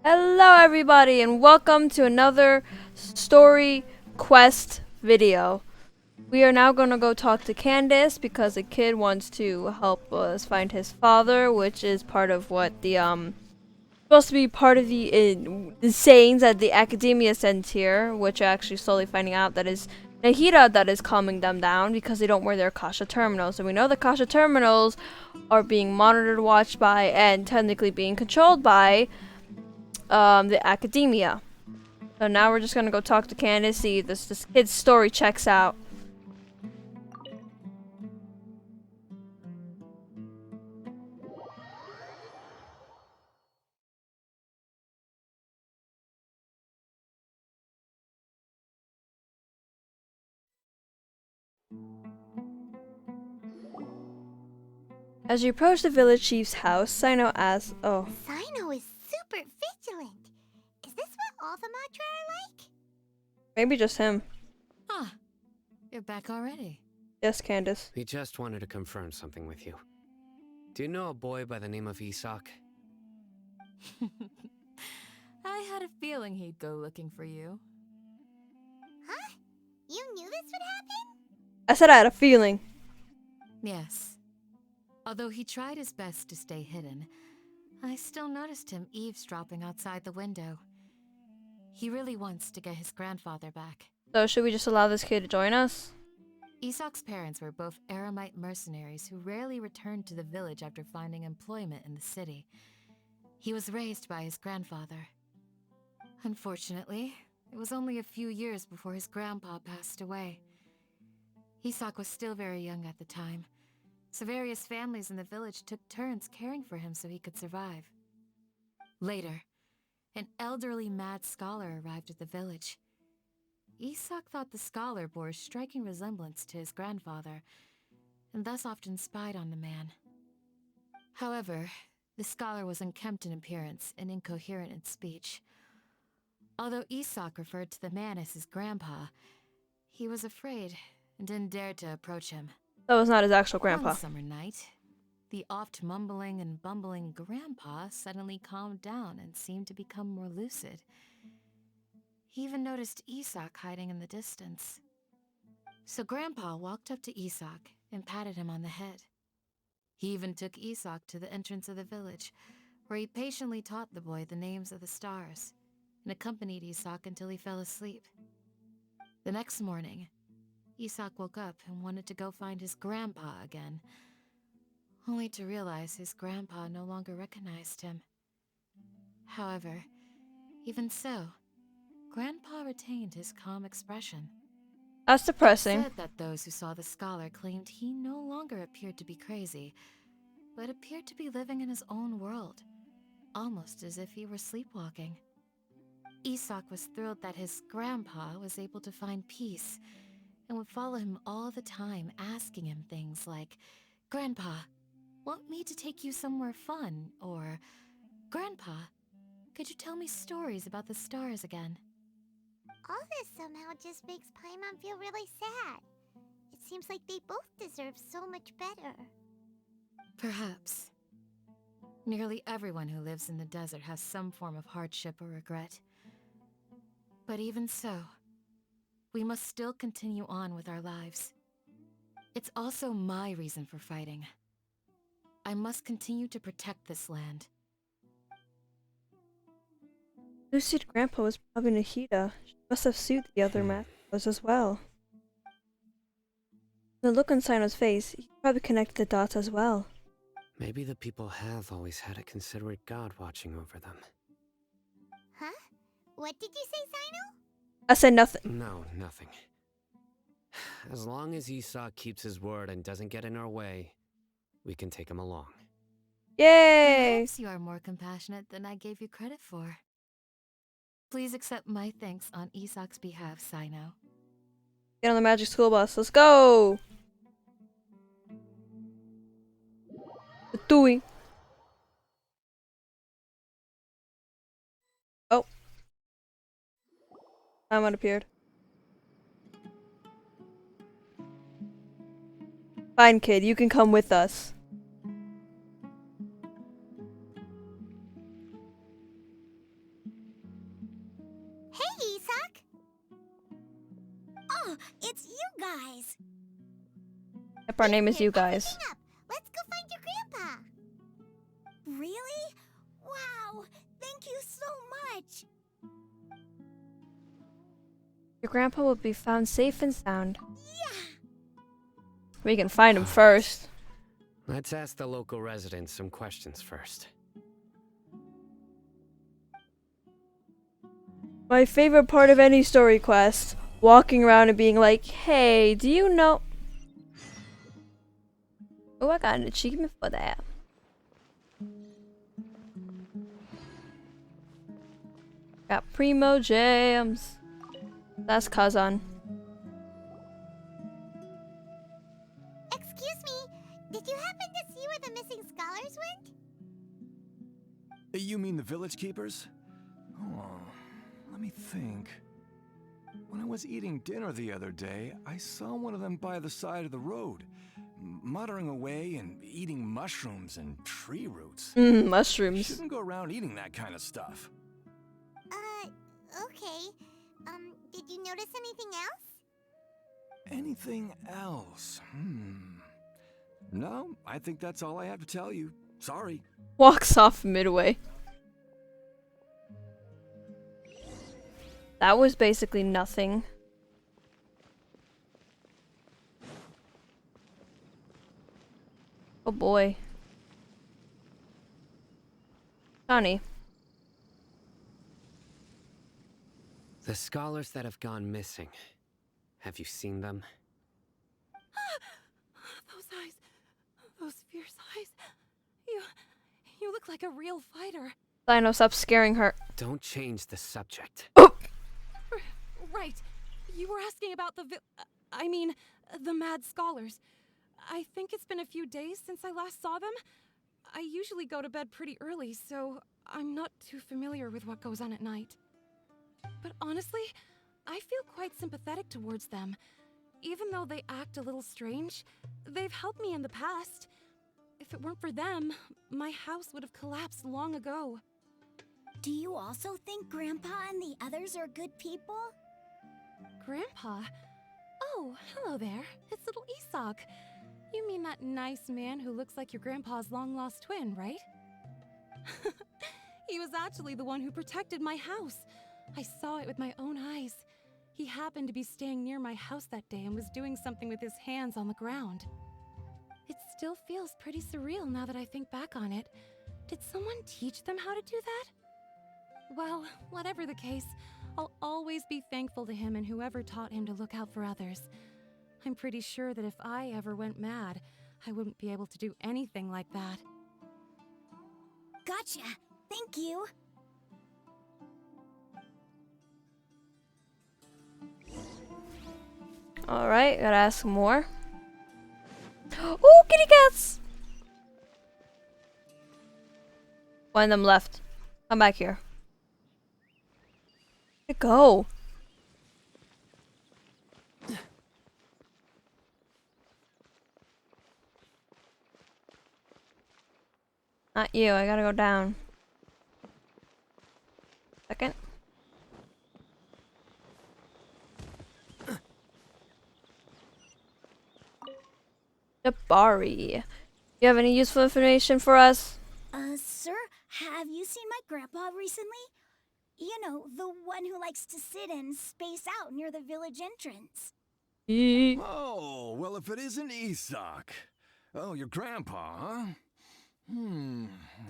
Hello everybody and welcome to another story quest video. We are now going to go talk to Candace because the kid wants to help us find his father, which is part of what the supposed to be part of the sayings that the Akademiya sends here, which are actually slowly finding out that is Nahida that is calming them down because they don't wear their Kasha terminals. And we know the Kasha terminals are being monitored, watched by, and technically being controlled by the Akademiya. So now we're just gonna go talk to Candace, see if this kid's story checks out. As you approach the village chief's house, Cyno asks, "Oh, Cyno is super vigilant. Is this what all the Matra are like? maybe just him." Huh. You're back already. Yes, Candace. We just wanted to confirm something with you. Do you know a boy by the name of Isak? I had a feeling he'd go looking for you. Huh? You knew this would happen? I said I had a feeling. Yes. Although he tried his best to stay hidden, I still noticed him eavesdropping outside the window. He really wants to get his grandfather back. So should we just allow this kid to join us? Isak's parents were both Aramite mercenaries who rarely returned to the village after finding employment in the city. He was raised by his grandfather. Unfortunately, it was only a few years before his grandpa passed away. Isak was still very young at the time, so various families in the village took turns caring for him so he could survive. Later, an elderly mad scholar arrived at the village. Isak thought the scholar bore a striking resemblance to his grandfather, and thus often spied on the man. However, the scholar was unkempt in appearance and incoherent in speech. Although Isak referred to the man as his grandpa, he was afraid and didn't dare to approach him. That was not his actual grandpa. One summer night, the oft mumbling and bumbling grandpa suddenly calmed down and seemed to become more lucid. He even noticed Isak hiding in the distance. So Grandpa walked up to Isak and patted him on the head. He even took Isak to the entrance of the village, where he patiently taught the boy the names of the stars, and accompanied Isak until he fell asleep. The next morning, Isak woke up and wanted to go find his grandpa again, only to realize his grandpa no longer recognized him. However, even so, Grandpa retained his calm expression. That's depressing. It said that those who saw the scholar claimed he no longer appeared to be crazy, but appeared to be living in his own world, almost as if he were sleepwalking. Isak was thrilled that his grandpa was able to find peace, and would follow him all the time, asking him things like, "Grandpa, want me to take you somewhere fun?" Or, "Grandpa, could you tell me stories about the stars again?" All this somehow just makes Paimon feel really sad. It seems like they both deserve so much better. Perhaps. Nearly everyone who lives in the desert has some form of hardship or regret. But even so, we must still continue on with our lives. It's also my reason for fighting. I must continue to protect this land. Lucid Grandpa was probably Nahida. She must have soothed the other Matros as well. The look on Cyno's face, he probably connected the dots as well. Maybe the people have always had a considerate god watching over them. Huh? What did you say, Cyno? I said nothing. No, nothing. As long as Isak keeps his word and doesn't get in our way, we can take him along. Yay! Perhaps you are more compassionate than I gave you credit for. Please accept my thanks on Isak's behalf, Cyno. Get on the magic school bus. Let's go! What doing? Oh. Someone appeared. Fine, kid. You can come with us. Isak! Oh, it's you guys! Yep, our name is you guys. Everything up. Let's go find your grandpa! Really? Wow! Thank you so much! Your grandpa will be found safe and sound. Yeah! We can find him first. Let's ask the local residents some questions first. My favorite part of any story quest. Walking around and being like, hey, do you know... Oh, I got an achievement for that. Got Primo Jams. That's Kazan. Excuse me, did you happen to see where the missing scholars went? You mean the village keepers? Oh, let me think. When I was eating dinner the other day, I saw one of them by the side of the road, muttering away and eating mushrooms and tree roots. Mushrooms. Shouldn't go around eating that kind of stuff. Okay. Did you notice anything else? Anything else? No, I think that's all I have to tell you. Sorry. Walks off midway. That was basically nothing. Oh boy. Johnny. The scholars that have gone missing. Have you seen them? Those eyes. Those fierce eyes. You look like a real fighter. Cyno, stop scaring her. Don't change the subject. Right. You were asking about the the mad scholars. I think it's been a few days since I last saw them. I usually go to bed pretty early, so I'm not too familiar with what goes on at night. But honestly, I feel quite sympathetic towards them. Even though they act a little strange, they've helped me in the past. If it weren't for them, my house would have collapsed long ago. Do you also think Grandpa and the others are good people? Grandpa? Oh, hello there. It's little Isak. You mean that nice man who looks like your grandpa's long-lost twin, right? He was actually the one who protected my house. I saw it with my own eyes. He happened to be staying near my house that day and was doing something with his hands on the ground. It still feels pretty surreal now that I think back on it. Did someone teach them how to do that? Well, whatever the case, I'll always be thankful to him and whoever taught him to look out for others. I'm pretty sure that if I ever went mad, I wouldn't be able to do anything like that. Gotcha. Thank you. Alright, gotta ask some more. Oh, kitty cats! One of them left. Come back here. Where'd it go? Not you, I gotta go down. Second. Jabari. You have any useful information for us? Sir, have you seen my grandpa recently? You know, the one who likes to sit and space out near the village entrance. Oh, well, if it isn't Isak. Oh, your grandpa, huh?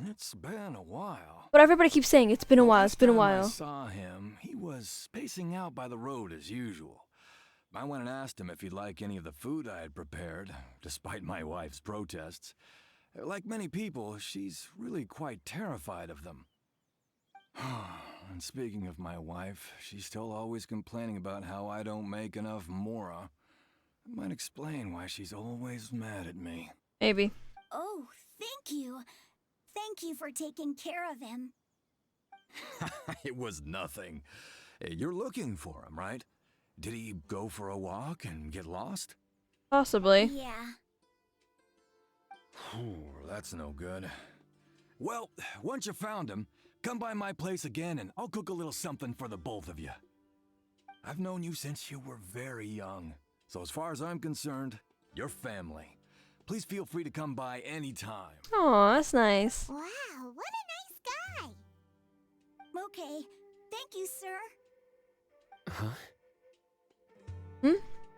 It's been a while. But everybody keeps saying it's been a while, it's been a Last time I while. saw him, he was spacing out by the road as usual. I went and asked him if he'd like any of the food I had prepared, despite my wife's protests. Like many people, she's really quite terrified of them. And speaking of my wife, she's still always complaining about how I don't make enough mora. That might explain why she's always mad at me. Maybe. Oh, thank you. Thank you for taking care of him. It was nothing. You're looking for him, right? Did he go for a walk and get lost? Possibly. Yeah. That's no good. Well, once you found him, come by my place again and I'll cook a little something for the both of you. I've known you since you were very young. So as far as I'm concerned, you're family. Please feel free to come by anytime. Oh, that's nice. Wow, what a nice guy. Okay, thank you, sir. Huh?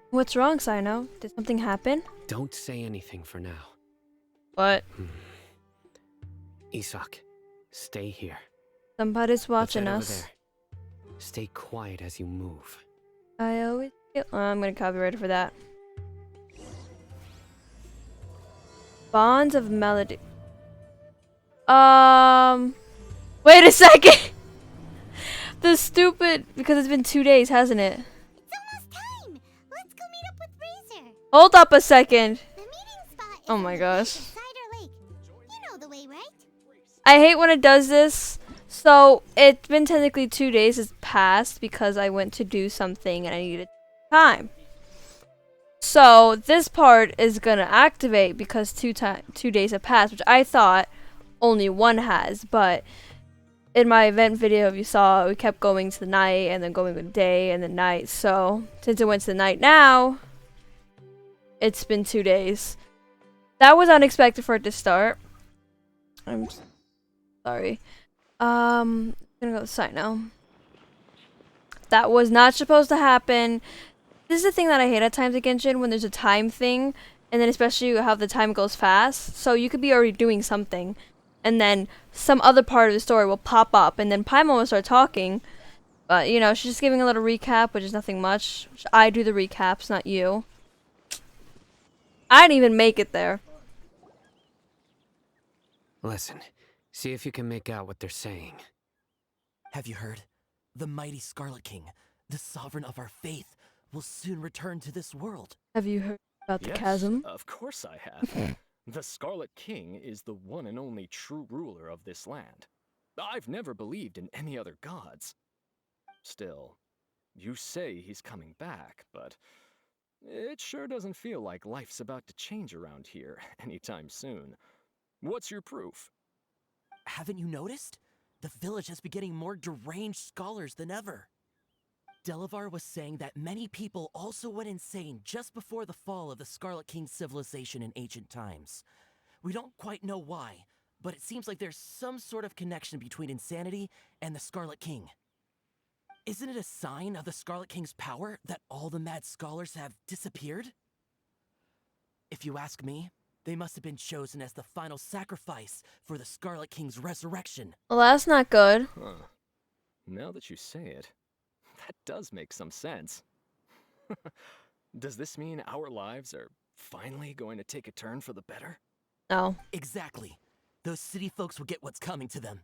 What's wrong, Cyno? Did something happen? Don't say anything for now. What? Isak, stay here. Somebody's watching Over us. there. Stay quiet as you move. I always feel. Oh, I'm gonna copyright it for that. Bonds of Melody. Wait a second! The stupid. Because it's been 2 days, hasn't it? It's almost time. Let's go meet up with Razor. Hold up a second. The meeting spot is Oh on my the gosh. bank of Cider Lake. You know the way, right? I hate when it does this. So, it's been technically 2 days has passed because I went to do something and I needed time. So, this part is gonna activate because 2 days have passed, which I thought only one has, but in my event video, if you saw, we kept going to the night and then going to the day and the night. So, since it went to the night now, it's been 2 days. That was unexpected for it to start. I'm sorry. I'm gonna go with Cyno. That was not supposed to happen. This is the thing that I hate at times in Genshin, when there's a time thing, and then especially how the time goes fast. So you could be already doing something, and then some other part of the story will pop up, and then Paimon will start talking. But, you know, she's just giving a little recap, which is nothing much. I do the recaps, not you. I didn't even make it there. Listen, see if you can make out what they're saying. Have you heard? The mighty Scarlet King, the sovereign of our faith, will soon return to this world. Have you heard about the Yes, chasm? of course I have. The Scarlet King is the one and only true ruler of this land. I've never believed in any other gods. Still, you say he's coming back, but it sure doesn't feel like life's about to change around here anytime soon. What's your proof? Haven't you noticed? The village has been getting more deranged scholars than ever. Delavar was saying that many people also went insane just before the fall of the Scarlet King's civilization in ancient times. We don't quite know why, but it seems like there's some sort of connection between insanity and the Scarlet King. Isn't it a sign of the Scarlet King's power that all the mad scholars have disappeared? If you ask me, they must have been chosen as the final sacrifice for the Scarlet King's resurrection. Well, that's not good. Huh. Now that you say it, that does make some sense. Does this mean our lives are finally going to take a turn for the better? No. Exactly. Those city folks will get what's coming to them.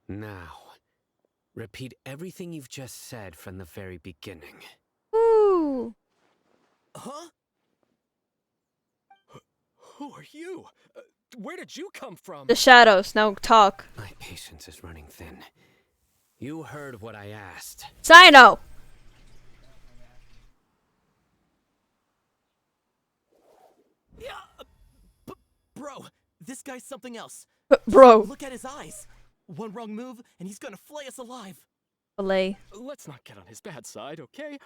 Now, repeat everything you've just said from the very beginning. Woo! Huh? Who are you? Where did you come from? The shadows. Now talk. My patience is running thin. You heard what I asked. Cyno! Yeah, bro, this guy's something else. Bro. Look at his eyes. One wrong move, and he's gonna flay us alive. Belay. Let's not get on his bad side, okay?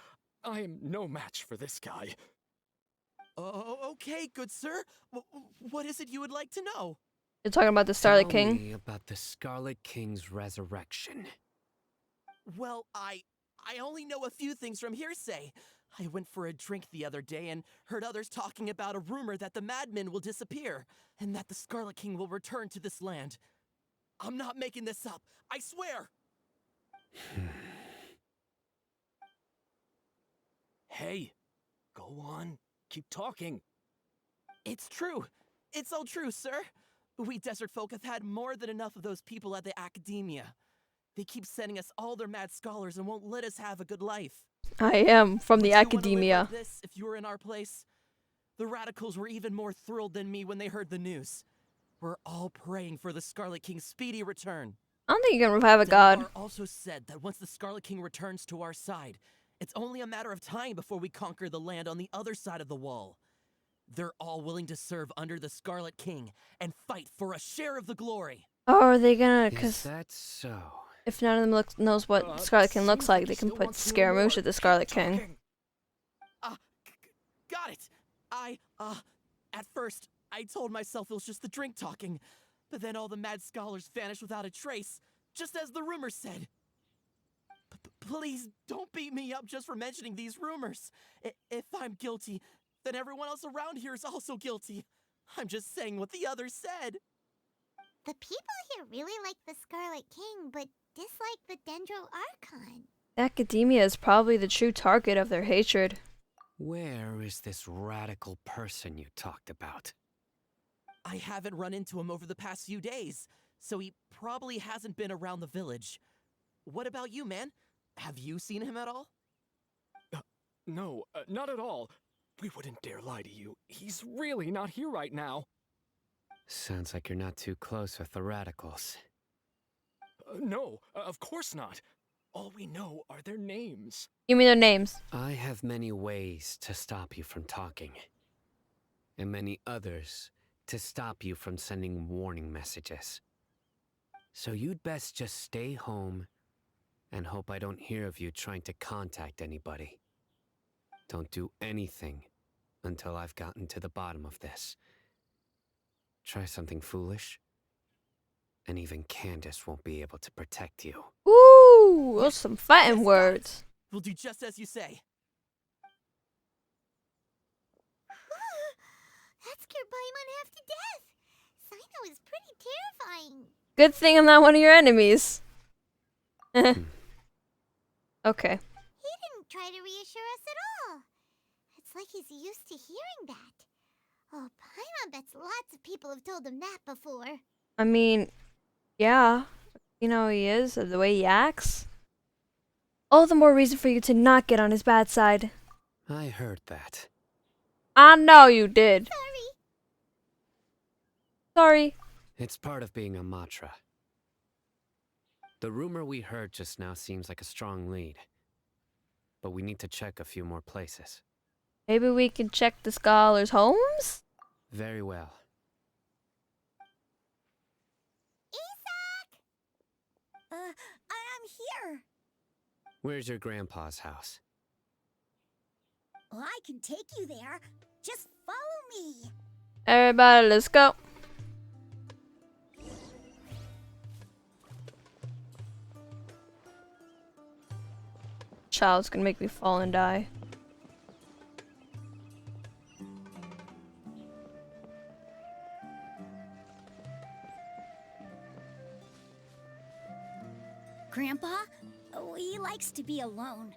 I am no match for this guy. Oh, okay, good sir. What is it you would like to know? You're talking about the Starlight Tell King? me about the Scarlet King's resurrection. Well, I only know a few things from hearsay. I went for a drink the other day and heard others talking about a rumor that the madmen will disappear and that the Scarlet King will return to this land. I'm not making this up. I swear. Hey, go on. Keep talking. It's true. It's all true, sir. We desert folk have had more than enough of those people at the Akademiya. They keep sending us all their mad scholars and won't let us have a good life. I am from the Would you wanna live Akademiya. like this if you were in our place? The radicals were even more thrilled than me when they heard the news. We're all praying for the Scarlet King's speedy return. I don't think you can revive a god. Dehya also said that once the Scarlet King returns to our side, it's only a matter of time before we conquer the land on the other side of the wall. They're all willing to serve under the Scarlet King and fight for a share of the glory. Oh, are they gonna? Is Cause that so? If none of them knows what Scarlet King looks seems like, he they can still put wants to know Scaramouche more. at the Keep Scarlet King. talking. Got it. At first, I told myself it was just the drink talking, but then all the mad scholars vanished without a trace, just as the rumors said. Please don't beat me up just for mentioning these rumors. If I'm guilty, then everyone else around here is also guilty. I'm just saying what the others said. The people here really like the Scarlet King, but dislike the Dendro Archon. Akademiya is probably the true target of their hatred. Where is this radical person you talked about? I haven't run into him over the past few days, so he probably hasn't been around the village. What about you, man? Have you seen him at all? No, not at all. We wouldn't dare lie to you. He's really not here right now. Sounds like you're not too close with the radicals. No, of course not. All we know are their names. Give me their names. I have many ways to stop you from talking, and many others to stop you from sending warning messages. So you'd best just stay home and hope I don't hear of you trying to contact anybody. Don't do anything until I've gotten to the bottom of this. Try something foolish, and even Candace won't be able to protect you. Ooh, those some fighting Yes, words. We'll do just as you say. That scared Paimon half to death. Cyno is pretty terrifying. Good thing I'm not one of your enemies. Okay. He didn't try to reassure us at all. It's like he's used to hearing that. Oh, Paimon bets lots of people have told him that before. I mean, yeah. You know how he is, the way he acts. All the more reason for you to not get on his bad side. I heard that. I know you did. Sorry. It's part of being a Matra. The rumor we heard just now seems like a strong lead. But we need to check a few more places. Maybe we can check the scholars' homes? Very well. I'm here. Where's your grandpa's house? Well, I can take you there. Just follow me. Everybody, let's go. Child's gonna make me fall and die. Grandpa? Oh, he likes to be alone.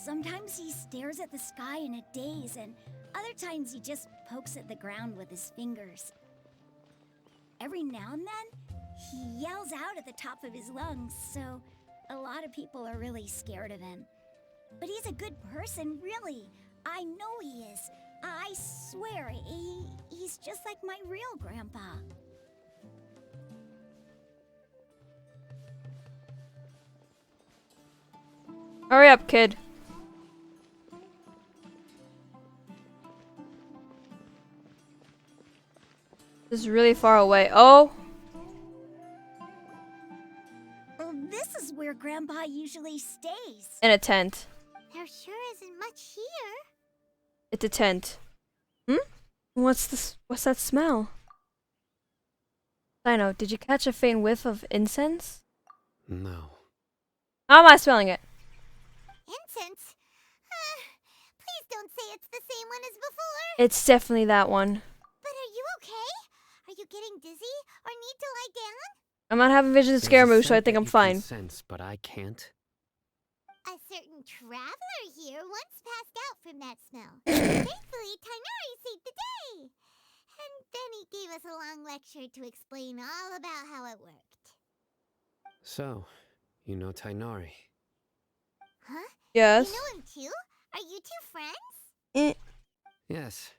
Sometimes he stares at the sky in a daze, and other times he just pokes at the ground with his fingers. Every now and then, he yells out at the top of his lungs, so a lot of people are really scared of him. But he's a good person, really. I know he is. I swear, he's just like my real grandpa. Hurry up, kid. This is really far away. Oh! This is where Grandpa usually stays. In a tent. There sure isn't much here. It's a tent. Hmm? What's this? What's that smell? Cyno, did you catch a faint whiff of incense? No. How am I smelling it? Incense? Please don't say it's the same one as before. It's definitely that one. But are you okay? Are you getting dizzy or need to lie down? I'm not having visions of Scaramouche, so I think I'm fine. Sense, but I can't. A certain traveler here once passed out from that smell. Thankfully, Tainari saved the day. And then he gave us a long lecture to explain all about how it worked. So, you know Tainari. Huh? Yes. You know him too? Are you two friends? You Yes.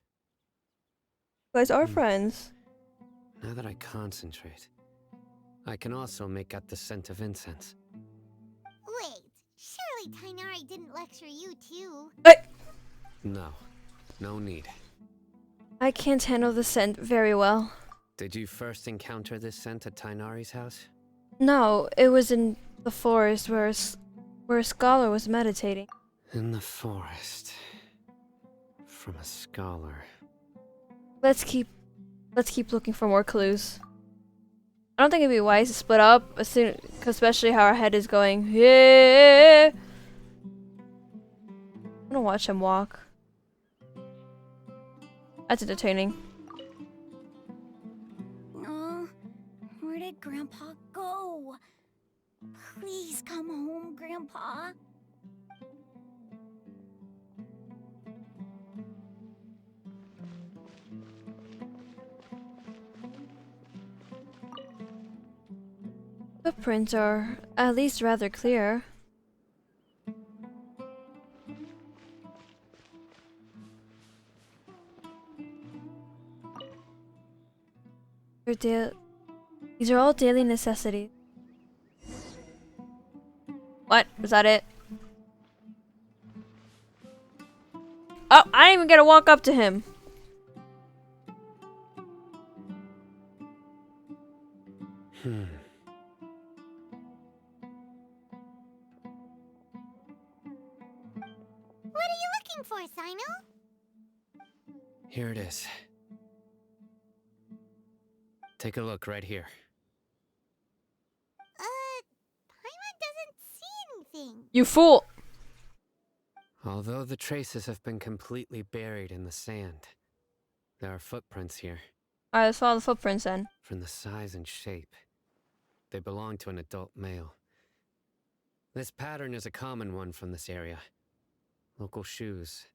guys are friends. Now that I concentrate, I can also make out the scent of incense. Wait, surely Tainari didn't lecture you too. No. No need. I can't handle the scent very well. Did you first encounter this scent at Tainari's house? No, it was in the forest where a scholar was meditating. In the forest. From a scholar. Let's keep looking for more clues. I don't think it'd be wise to split up, especially how our head is going. Yeah. I'm gonna watch him walk. That's entertaining. Oh, where did Grandpa go? Please come home, Grandpa. Footprints are at least rather clear. These are all daily necessities. What? Was that it? Oh, I didn't even get to walk up to him. What are you looking for, Cyno? Here it is. Take a look right here. Paimon doesn't see anything. You fool! Although the traces have been completely buried in the sand, there are footprints here. Alright, let's follow the footprints then. From the size and shape, they belong to an adult male. This pattern is a common one from this area. Local shoes.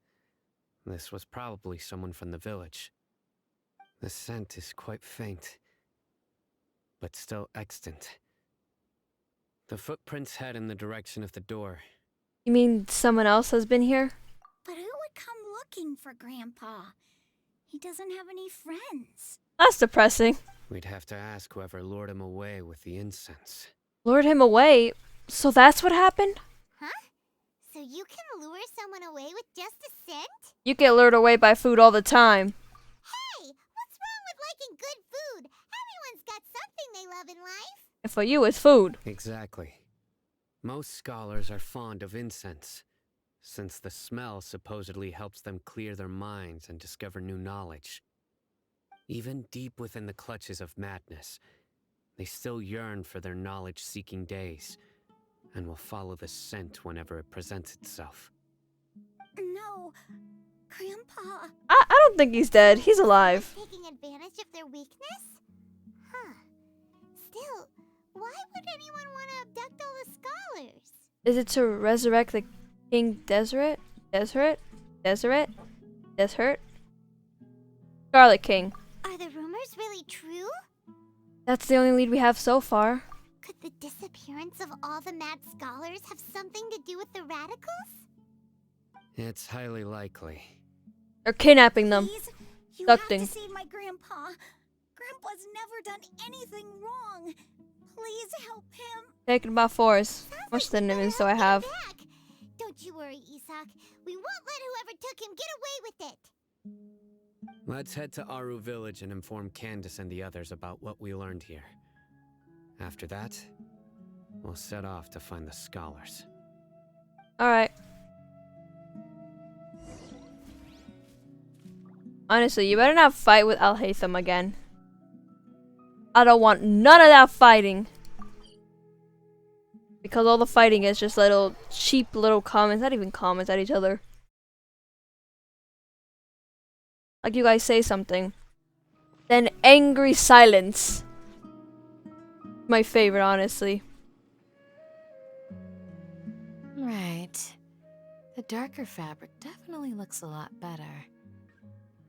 This was probably someone from the village. The scent is quite faint, but still extant. The footprints head in the direction of the door. You mean someone else has been here? But who would come looking for Grandpa? He doesn't have any friends. That's depressing. We'd have to ask whoever lured him away with the incense. Lured him away? So that's what happened? Huh? So you can lure someone away with just a scent? You get lured away by food all the time. Hey, what's wrong with liking good food? Everyone's got something they love in life. And for you, it's food. Exactly. Most scholars are fond of incense, since the smell supposedly helps them clear their minds and discover new knowledge. Even deep within the clutches of madness, they still yearn for their knowledge-seeking days, and will follow the scent whenever it presents itself. No, Grandpa. I don't think he's dead. He's alive. Taking advantage of their weakness? Huh. Still, why would anyone want to abduct all the scholars? Is it to resurrect the King Deseret? Scarlet King. Are the rumors really true? That's the only lead we have so far. Could the disappearance of all the mad scholars have something to do with the radicals? It's highly likely. They're kidnapping them. Please, you Abducting. have to save my Grandpa. Grandpa's never done anything wrong. Please help him. Taken by force. Sounds Much like than we enemies better do I help have. get him back. Don't you worry, Isak. We won't let whoever took him get away with it. Let's head to Aaru village and inform Candace and the others about what we learned here. After that, we'll set off to find the scholars. Alright. Honestly, you better not fight with Al-Haytham again. I don't want none of that fighting. Because all the fighting is just little cheap little comments, not even comments at each other. Like you guys say something. Then angry silence. My favorite, honestly. Right. The darker fabric definitely looks a lot better.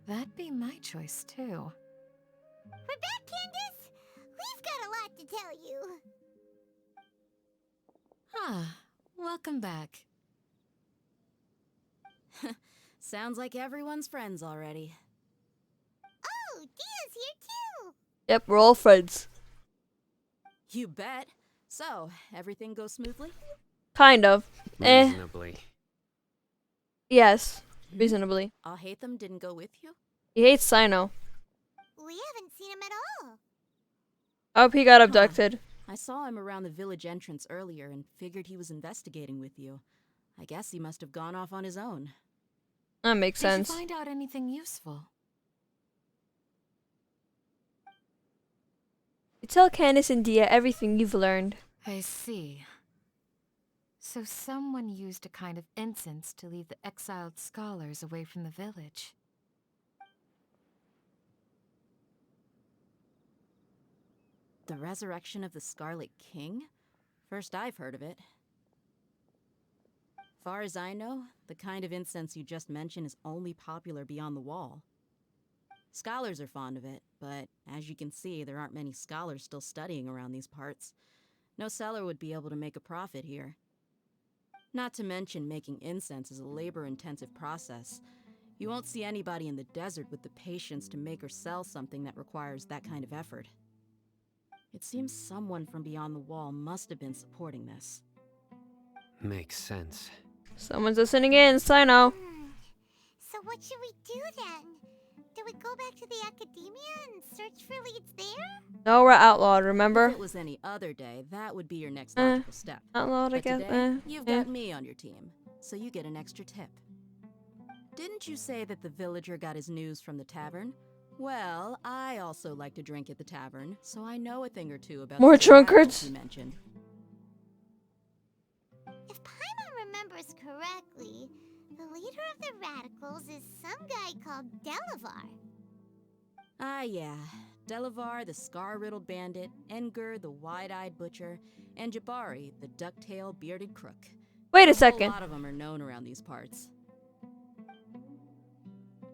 That'd be my choice, too. We're back, Candace. We've got a lot to tell you. Ah, welcome back. Sounds like everyone's friends already. Oh, Dia's here too. Yep, we're all friends. You bet. So, everything goes smoothly? Kind of. Reasonably. Yes, reasonably. Al-Haytham didn't go with you? He hates Cyno. We haven't seen him at all. I hope he got abducted. I saw him around the village entrance earlier and figured he was investigating with you. I guess he must have gone off on his own. That makes Did you sense. find out anything useful? You tell Candace and Dehya everything you've learned. I see. So someone used a kind of incense to lead the exiled scholars away from the village. The resurrection of the Scarlet King? First I've heard of it. Far as I know, the kind of incense you just mentioned is only popular beyond the wall. Scholars are fond of it, but as you can see, there aren't many scholars still studying around these parts. No seller would be able to make a profit here. Not to mention, making incense is a labor-intensive process. You won't see anybody in the desert with the patience to make or sell something that requires that kind of effort. It seems someone from beyond the wall must have been supporting this. Makes sense. Someone's listening in, Cyno. So what should we do then? Do we go back to the Akademiya and search for leads there? No, we're outlawed, If remember? it was any other day, that would be your next logical step. Outlawed, I But guess. today, you've got me on your team, so you get an extra tip. Didn't you say that the villager got his news from the tavern? Well, I also like to drink at the tavern, so I know a thing or two about More the drunkards? you mentioned. If Paimon remembers correctly, the leader of the radicals is some guy called Delavar. Ah, yeah. Delavar, the scar-riddled bandit, Enger, the wide-eyed butcher, and Jabari, the duck-tailed bearded crook. Wait a A second. lot of them are known around these parts.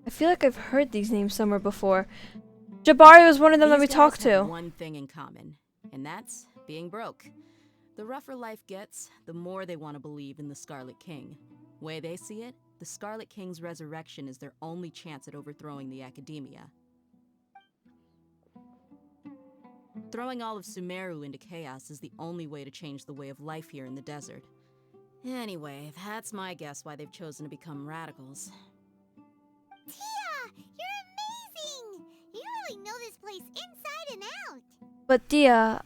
I feel like I've heard these names somewhere before. Jabari was one of them that we These guys talked have to. one thing in common, and that's being broke. The rougher life gets, the more they want to believe in the Scarlet King. Way they see it, the Scarlet King's resurrection is their only chance at overthrowing the Akademiya. Throwing all of Sumeru into chaos is the only way to change the way of life here in the desert. Anyway, that's my guess why they've chosen to become radicals. Dehya, you're amazing! You really know this place inside and out. But Dehya,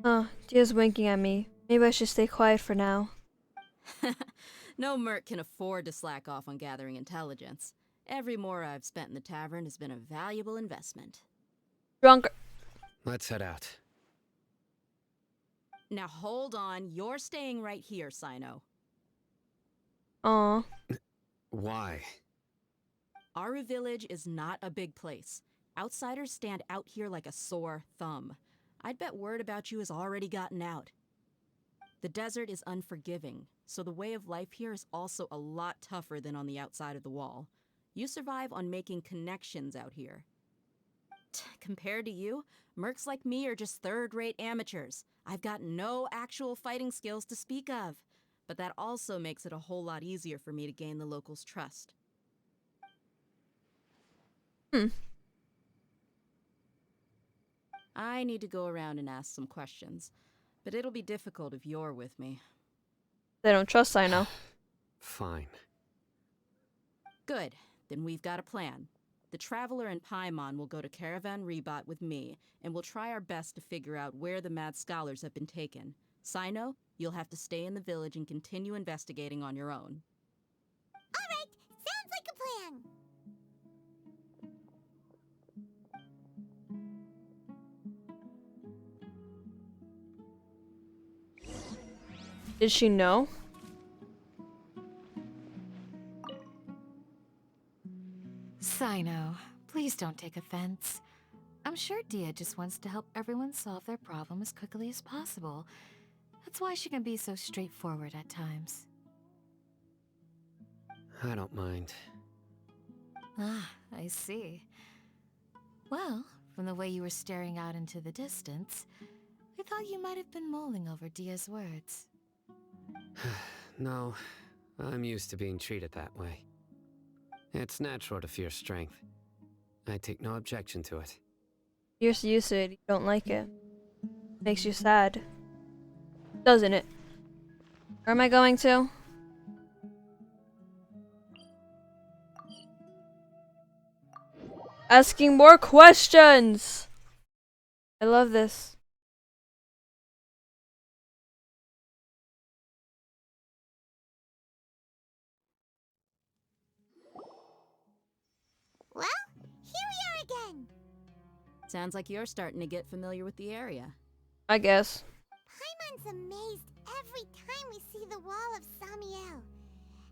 Dehya's winking at me. Maybe I should stay quiet for now. No merc can afford to slack off on gathering intelligence. Every mora I've spent in the tavern has been a valuable investment. Drunk. Let's head out. Now hold on, you're staying right here, Cyno. Aw. Why? Aaru village is not a big place. Outsiders stand out here like a sore thumb. I'd bet word about you has already gotten out. The desert is unforgiving, so the way of life here is also a lot tougher than on the outside of the wall. You survive on making connections out here. Compared to you, mercs like me are just third-rate amateurs. I've got no actual fighting skills to speak of, but that also makes it a whole lot easier for me to gain the locals' trust. I need to go around and ask some questions, but it'll be difficult if you're with me. They don't trust Cyno. Fine. Good, then we've got a plan. The Traveler and Paimon will go to Caravan Rebot with me, and we'll try our best to figure out where the mad scholars have been taken. Cyno, you'll have to stay in the village and continue investigating on your own. All right, sounds like a plan. Did she know? Cyno, please don't take offense. I'm sure Dehya just wants to help everyone solve their problem as quickly as possible. That's why she can be so straightforward at times. I don't mind. Ah, I see. Well, from the way you were staring out into the distance, I thought you might have been mulling over Dehya's words. No, I'm used to being treated that way. It's natural to fear strength. I take no objection to it. You're so used to it, you don't like it. Makes you sad. Doesn't it? Where am I going to? Asking more questions. I love this. Well, here we are again. Sounds like you're starting to get familiar with the area. I guess. Paimon's amazed every time we see the wall of Samiel.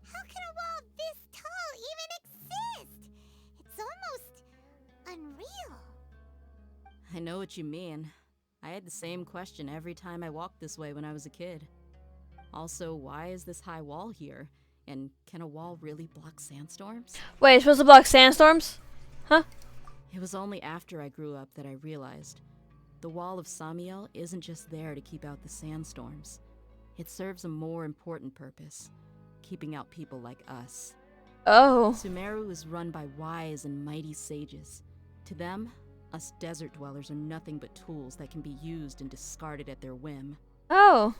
How can a wall this tall even exist? It's almost unreal. I know what you mean. I had the same question every time I walked this way when I was a kid. Also, why is this high wall here? And can a wall really block sandstorms? Wait, it's supposed to block sandstorms? Huh? It was only after I grew up that I realized the wall of Samiel isn't just there to keep out the sandstorms. It serves a more important purpose, keeping out people like us. Oh. Sumeru is run by wise and mighty sages. To them, us desert dwellers are nothing but tools that can be used and discarded at their whim. Oh.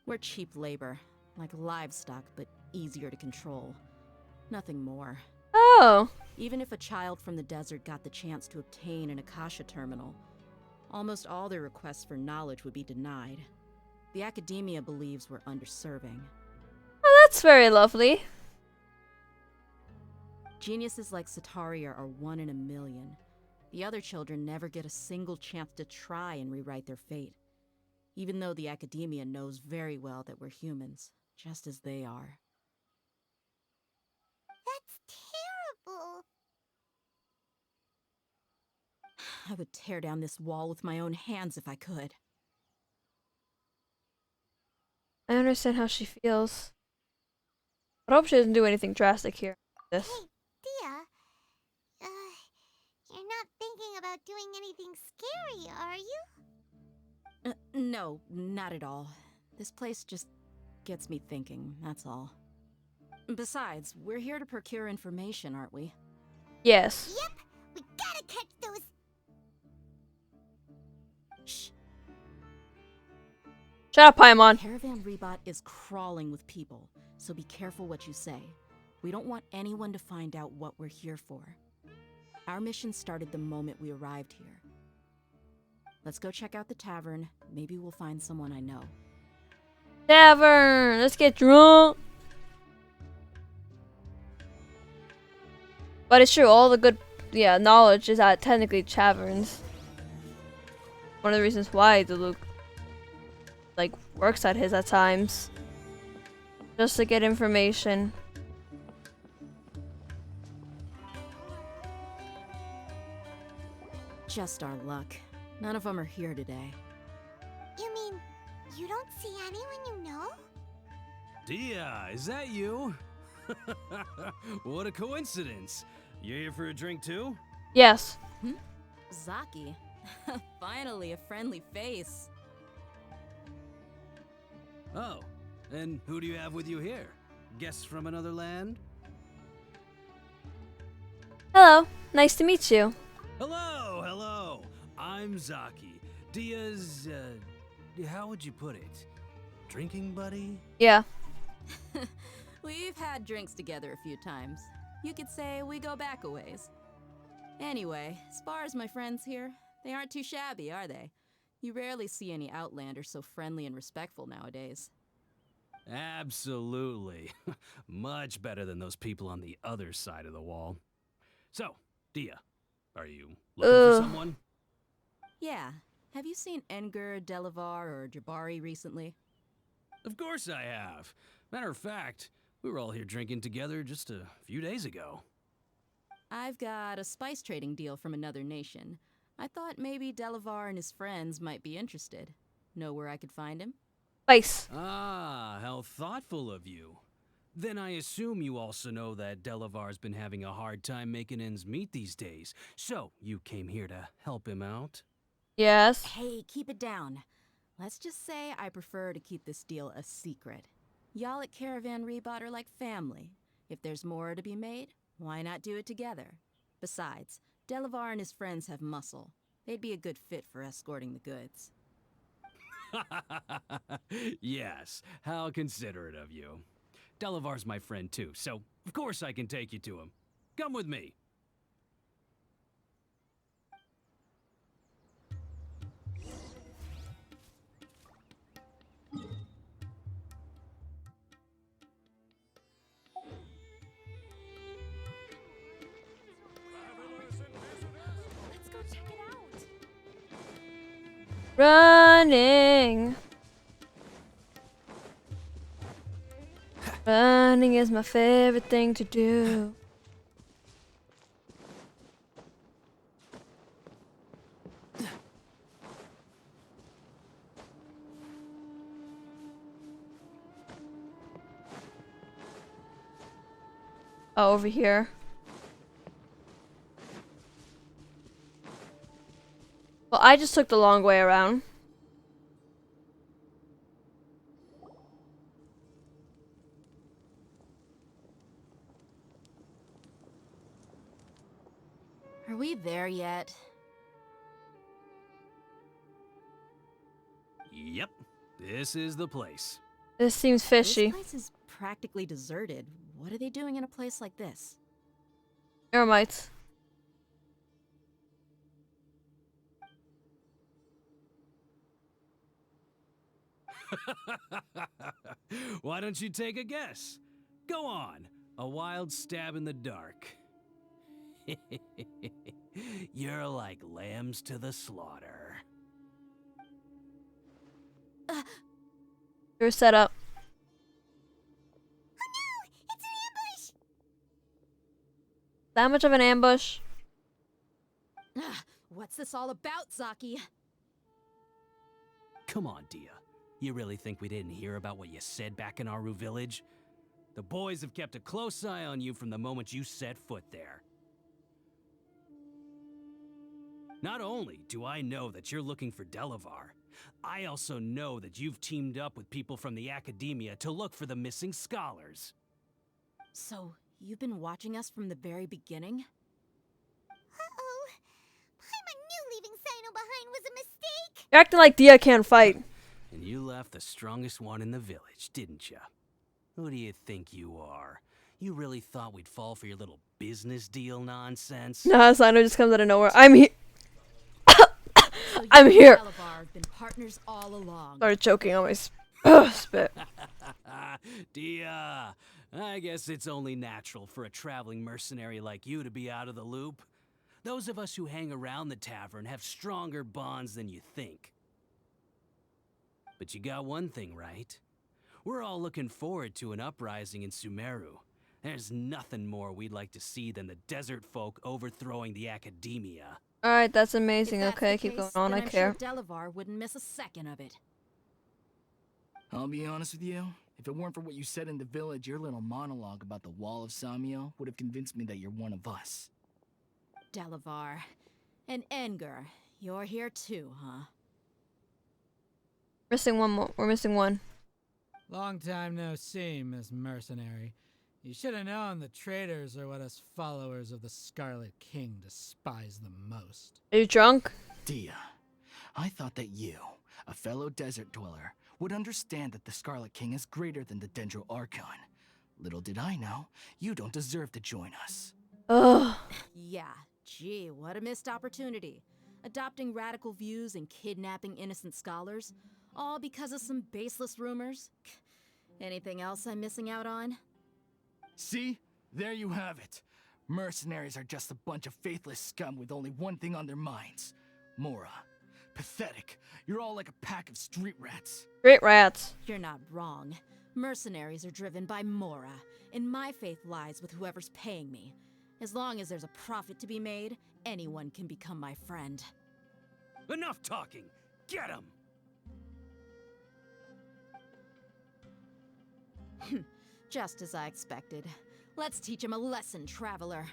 We're cheap labor, like livestock, but easier to control. Nothing more. Oh. Even if a child from the desert got the chance to obtain an Akasha terminal, almost all their requests for knowledge would be denied. The Akademiya believes we're underserving. Oh, that's very lovely. Geniuses like Sataria are one in a million. The other children never get a single chance to try and rewrite their fate, even though the Akademiya knows very well that we're humans, just as they are. That's terrible. I would tear down this wall with my own hands if I could. I understand how she feels. But I hope she doesn't do anything drastic here. This. Hey, Dehya. You're not thinking about doing anything scary, are you? No, not at all. This place just gets me thinking, that's all. Besides, we're here to procure information, aren't we? Yes. Yep, we gotta catch those. Shh. Shut up, Paimon. Caravan Rebot is crawling with people, so be careful what you say. We don't want anyone to find out what we're here for. Our mission started the moment we arrived here. Let's go check out the tavern. Maybe we'll find someone I know. Tavern. Let's get drunk. But it's true. All the good, knowledge is at technically taverns. One of the reasons why the Luke, works at his at times. Just to get information. Just our luck. None of them are here today. You mean you don't see anyone you know? Dehya, is that you? What a coincidence. You here for a drink too? Yes. Zaki. Finally, a friendly face. Oh, and who do you have with you here? Guests from another land? Hello. Nice to meet you. Hello, hello. I'm Zaki. Dehya's, how would you put it? Drinking buddy? Yeah. We've had drinks together a few times. You could say we go back a ways. Anyway, as far as my friends here, they aren't too shabby, are they? You rarely see any Outlanders so friendly and respectful nowadays. Absolutely. Much better than those people on the other side of the wall. So, Dehya, are you looking for someone? Yeah. Have you seen Enger, Delavar, or Jabari recently? Of course I have. Matter of fact, we were all here drinking together just a few days ago. I've got a spice trading deal from another nation. I thought maybe Delavar and his friends might be interested. Know where I could find him? Spice. Ah, how thoughtful of you. Then I assume you also know that Delavar's been having a hard time making ends meet these days. So, you came here to help him out? Yes. Hey, keep it down. Let's just say I prefer to keep this deal a secret. Y'all at Caravan Rebot are like family. If there's more to be made, why not do it together? Besides, Delavar and his friends have muscle. They'd be a good fit for escorting the goods. Yes, how considerate of you. Delavar's my friend too, so of course I can take you to him. Come with me. Running. Running is my favorite thing to do. Oh, over here. Well, I just took the long way around. Are we there yet? Yep, this is the place. This seems fishy. This place is practically deserted. What are they doing in a place like this? Eremites. Why don't you take a guess? Go on, a wild stab in the dark. You're like lambs to the slaughter. You're set up. Oh no! It's an ambush! That much of an ambush? What's this all about, Zaki? Come on, Dehya. You really think we didn't hear about what you said back in Aaru village? The boys have kept a close eye on you from the moment you set foot there. Not only do I know that you're looking for Delavar, I also know that you've teamed up with people from the Akademiya to look for the missing scholars. So, you've been watching us from the very beginning? Uh-oh. Paimon knew leaving Cyno behind was a mistake! You're acting like Dehya can't fight. And you left the strongest one in the village, didn't ya? Who do you think you are? You really thought we'd fall for your little business deal nonsense? Nah, Cyno just comes out of nowhere. I'm here. So you I'm and here. Delavar have been partners all along. Started choking on my spit. Dehya, I guess it's only natural for a traveling mercenary like you to be out of the loop. Those of us who hang around the tavern have stronger bonds than you think. But you got one thing right. We're all looking forward to an uprising in Sumeru. There's nothing more we'd like to see than the desert folk overthrowing the Akademiya. Alright, that's If amazing. that's Okay, the keep going case, on. then I I'm care. sure Delavar wouldn't miss a second of it. I'll be honest with you. If it weren't for what you said in the village, your little monologue about the Wall of Samio would have convinced me that you're one of us. Delavar. And Enger, you're here too, huh? Missing one more. We're missing one. Long time no see, Miss Mercenary. You should have known the traitors are what us followers of the Scarlet King despise the most. Are you drunk? Dehya, I thought that you, a fellow desert dweller, would understand that the Scarlet King is greater than the Dendro Archon. Little did I know, you don't deserve to join us. Ugh. Yeah, gee, what a missed opportunity. Adopting radical views and kidnapping innocent scholars, all because of some baseless rumors. Anything else I'm missing out on? See? There you have it. Mercenaries are just a bunch of faithless scum with only one thing on their minds. Mora. Pathetic. You're all like a pack of street rats. Great rats. You're not wrong. Mercenaries are driven by Mora, and my faith lies with whoever's paying me. As long as there's a profit to be made, anyone can become my friend. Enough talking! Get him! Just as I expected. Let's teach him a lesson, traveler.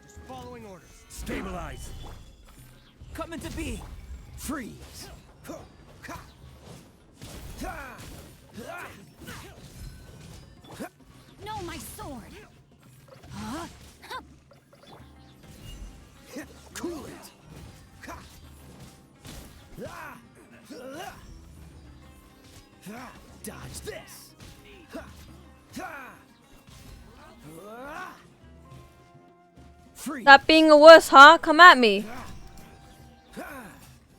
Just following orders. Stabilize. Coming to be. Freeze. No, my sword! Huh? Cool it. Dodge this. Freeze. Stop being a wuss, huh? Come at me.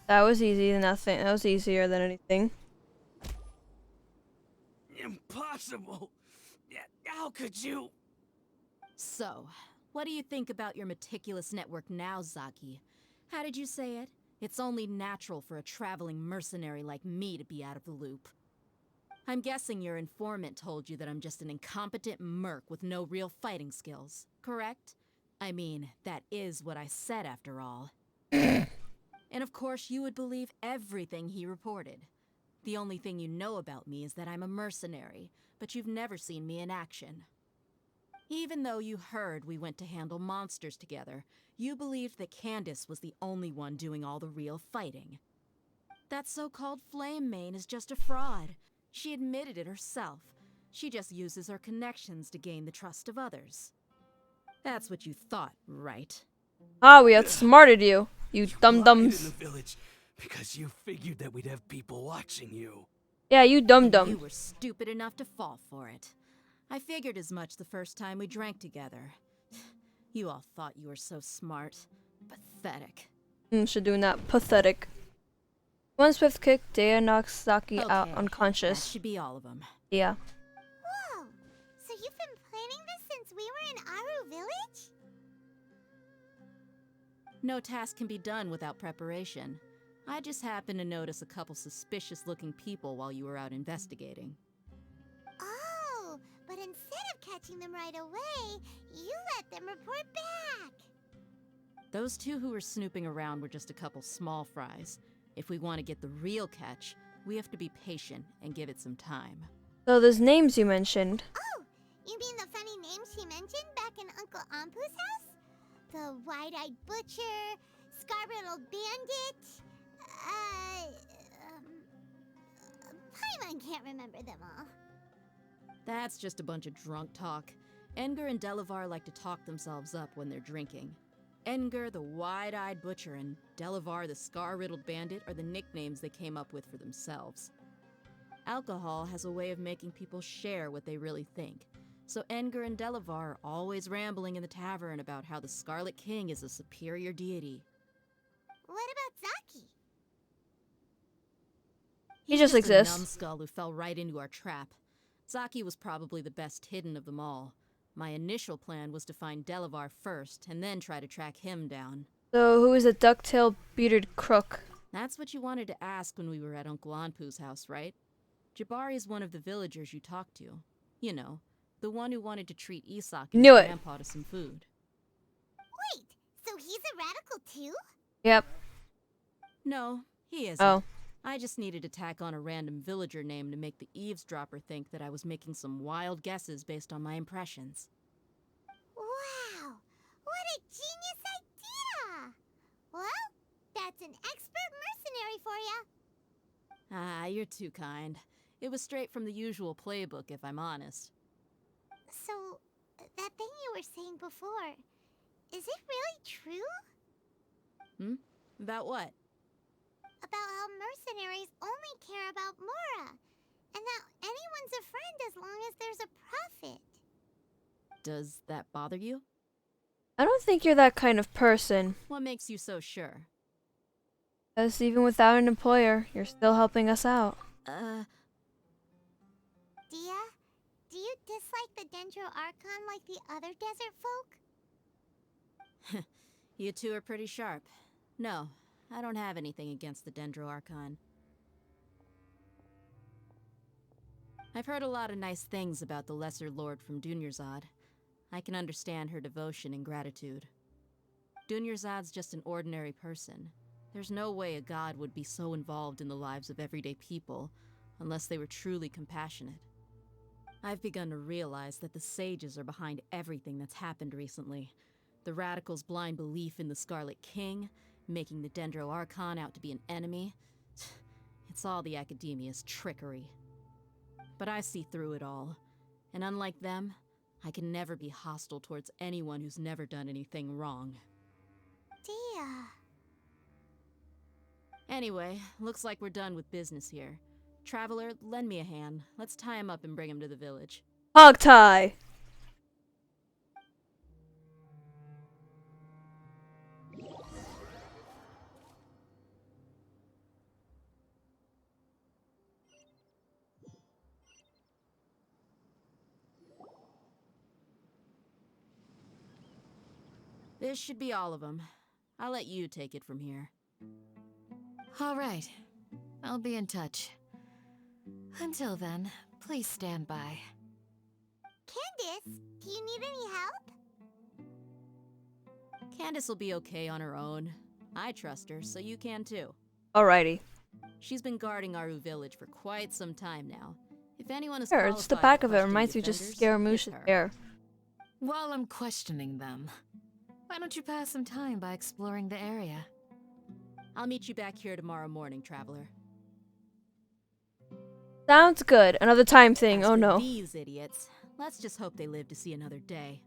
That was easy. Nothing. That was easier than anything. Impossible! How could you? So, What do you think about your meticulous network now, Zaki? How did you say it? It's only natural for a traveling mercenary like me to be out of the loop. I'm guessing your informant told you that I'm just an incompetent merc with no real fighting skills, correct? I mean, that is what I said after all. And of course you would believe everything he reported. The only thing you know about me is that I'm a mercenary, but you've never seen me in action. Even though you heard we went to handle monsters together, you believed that Candace was the only one doing all the real fighting. That so-called Flame Mane is just a fraud. She admitted it herself. She just uses her connections to gain the trust of others. That's what you thought, right? Ah, we outsmarted you, you Lied in dum-dums. the village because you figured that we'd have people watching you. Yeah, you And dum-dums. you were stupid enough to fall for it. I figured as much the first time we drank together. You all thought you were so smart. Pathetic. Should do not. Pathetic. One swift kick, Dehya knocks Zaki out Okay, that unconscious. should be all of them. Yeah. Whoa! So you've been planning this since we were in Aaru village? No task can be done without preparation. I just happened to notice a couple suspicious-looking people while you were out investigating. Oh, but instead of catching them right away, you let them report back. Those two who were snooping around were just a couple small fries. If we want to get the real catch, we have to be patient and give it some time. So those names you mentioned. Oh, you mean the funny name she mentioned back in Uncle Ampu's house? The wide-eyed butcher, scar-riddled bandit, Paimon can't remember them all. That's just a bunch of drunk talk. Edgar and Delavar like to talk themselves up when they're drinking. Edgar, the wide-eyed butcher, and Delavar, the scar-riddled bandit, are the nicknames they came up with for themselves. Alcohol has a way of making people share what they really think. So Edgar and Delavar are always rambling in the tavern about how the Scarlet King is a superior deity. What about Zaki? He just a exists. numbskull who fell right into our trap. Zaki was probably the best hidden of them all. My initial plan was to find Delavar first, and then try to track him down. So who is a ducktail bearded crook? That's what you wanted to ask when we were at Uncle Anpu's house, right? Jabari is one of the villagers you talked to. You know, the one who wanted to treat Isak and Knew his it. grandpa to some food. Wait, so he's a radical too? Yep. No, he isn't. Oh. I just needed to tack on a random villager name to make the eavesdropper think that I was making some wild guesses based on my impressions. Wow, what a genius idea! Well, that's an expert mercenary for ya. Ah, you're too kind. It was straight from the usual playbook, if I'm honest. So, that thing you were saying before, is it really true? About what? About how mercenaries only care about Mora, and that anyone's a friend as long as there's a profit. Does that bother you? I don't think you're that kind of person. What makes you so sure? Because even without an employer, you're still helping us out. Dehya, do you dislike the Dendro Archon like the other desert folk? You two are pretty sharp. No, I don't have anything against the Dendro Archon. I've heard a lot of nice things about the Lesser Lord from Dunyarzad. I can understand her devotion and gratitude. Dunyarzad's just an ordinary person. There's no way a god would be so involved in the lives of everyday people, unless they were truly compassionate. I've begun to realize that the sages are behind everything that's happened recently. The radicals' blind belief in the Scarlet King, making the Dendro Archon out to be an enemy. It's all the Akademiya's trickery. But I see through it all, and unlike them, I can never be hostile towards anyone who's never done anything wrong. Dehya. Anyway, looks like we're done with business here. Traveler, lend me a hand. Let's tie him up and bring him to the village. Hog tie! This should be all of them. I'll let you take it from here. All right. I'll be in touch. Until then, please stand by. Candace, do you need any help? Candace will be okay on her own. I trust her, so you can too. Alrighty. She's been guarding Aaru village for quite some time now. If anyone is Here, it's the qualified back to of it. question Reminds me defenders, just it's Scaramouche's her. hair. While I'm questioning them, why don't you pass some time by exploring the area? I'll meet you back here tomorrow morning, traveler. Sounds good. Another time thing. As Oh for no. these idiots, let's just hope they live to see another day.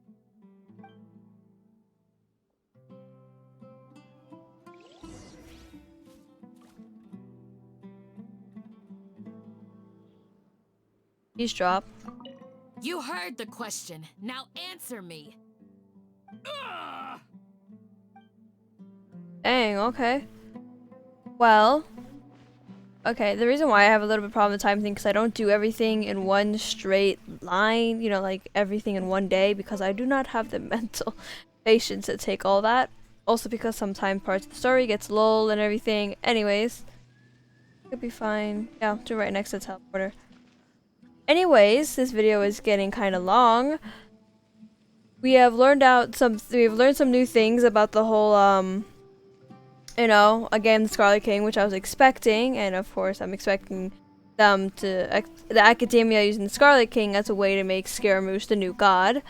Please drop. You heard the question. Now answer me. Dang, okay. Well, okay, the reason why I have a little bit problem with time thing because I don't do everything in one straight line, you know, like everything in one day because I do not have the mental patience to take all that. Also because sometimes parts of the story gets lull and everything. Anyways, could be fine. Yeah, to right next to the teleporter. Anyways, this video is getting kind of long. We've learned some new things about the whole you know, again, the Scarlet King, which I was expecting, and of course I'm expecting them to the Akademiya using the Scarlet King as a way to make Scaramouche the new god.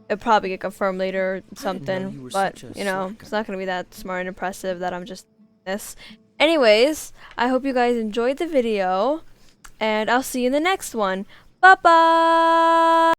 It'll probably get confirmed later or something, but you know, it's not gonna be that smart and impressive that I'm just this. Anyways, I hope you guys enjoyed the video, and I'll see you in the next one. Bye bye.